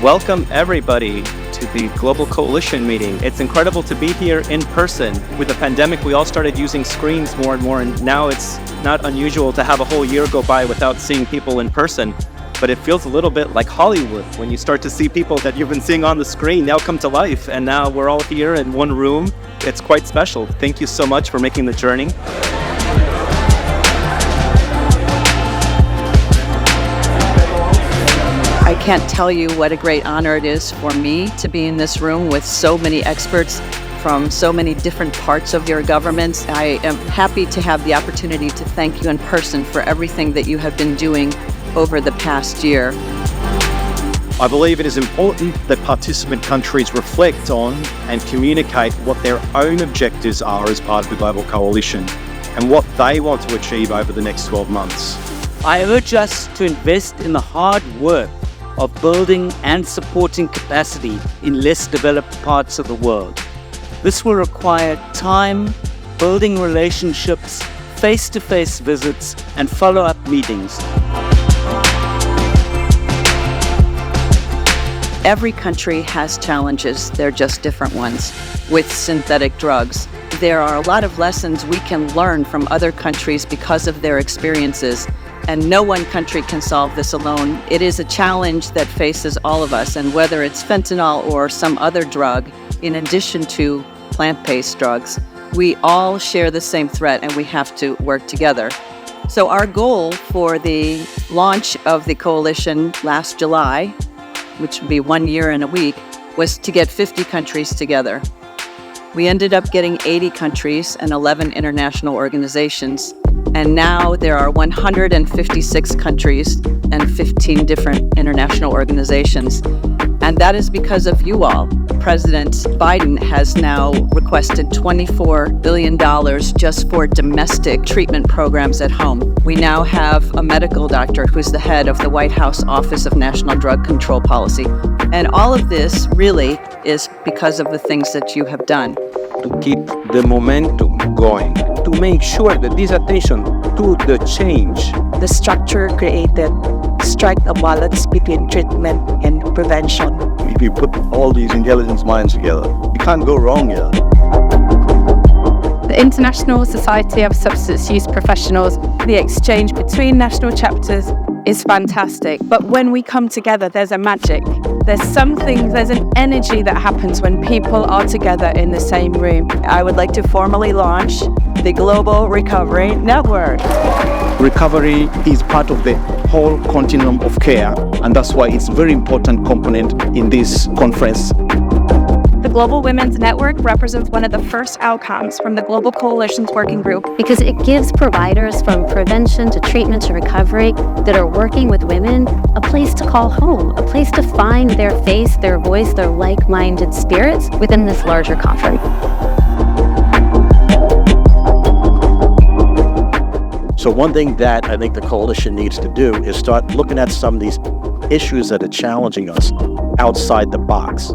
Welcome everybody to the Global Coalition meeting. It's incredible to be here in person. With the pandemic, we all started using screens more and more, and now it's not unusual to have a whole year go by without seeing people in person. But it feels a little bit like Hollywood when you start to see people that you've been seeing on the screen now come to life, and now we're all here in one room. It's quite special. Thank you so much for making the journey. I can't tell you what a great honor it is for me to be in this room with so many experts from so many different parts of your governments. I am happy to have the opportunity to thank you in person for everything that you have been doing over the past year. I believe it is important that participant countries reflect on and communicate what their own objectives are as part of the Global Coalition and what they want to achieve over the next 12 months. I urge us to invest in the hard work of building and supporting capacity in less developed parts of the world. This will require time, building relationships, face-to-face visits, and follow-up meetings. Every country has challenges, they're just different ones. With synthetic drugs, there are a lot of lessons we can learn from other countries because of their experiences. And no one country can solve this alone. It is a challenge that faces all of us, and whether it's fentanyl or some other drug, in addition to plant-based drugs, we all share the same threat and we have to work together. So our goal for the launch of the coalition last July, which would be 1 year and a week, was to get 50 countries together. We ended up getting 80 countries and 11 international organizations. And now there are 156 countries and 15 different international organizations. And that is because of you all. President Biden has now requested $24 billion just for domestic treatment programs at home. We now have a medical doctor who's the head of the White House Office of National Drug Control Policy. And all of this really is because of the things that you have done. To keep the momentum going, to make sure that this attention to the change. The structure created strike a balance between treatment and prevention. If you put all these intelligence minds together, you can't go wrong here. The International Society of Substance Use Professionals, the exchange between national chapters is fantastic. But when we come together, there's a magic. There's an energy that happens when people are together in the same room. I would like to formally launch the Global Recovery Network. Recovery is part of the whole continuum of care, and that's why it's a very important component in this conference. The Global Women's Network represents one of the first outcomes from the Global Coalition's working group. Because it gives providers from prevention to treatment to recovery that are working with women a place to call home, a place to find their face, their voice, their like-minded spirits within this larger conference. So one thing that I think the coalition needs to do is start looking at some of these issues that are challenging us outside the box.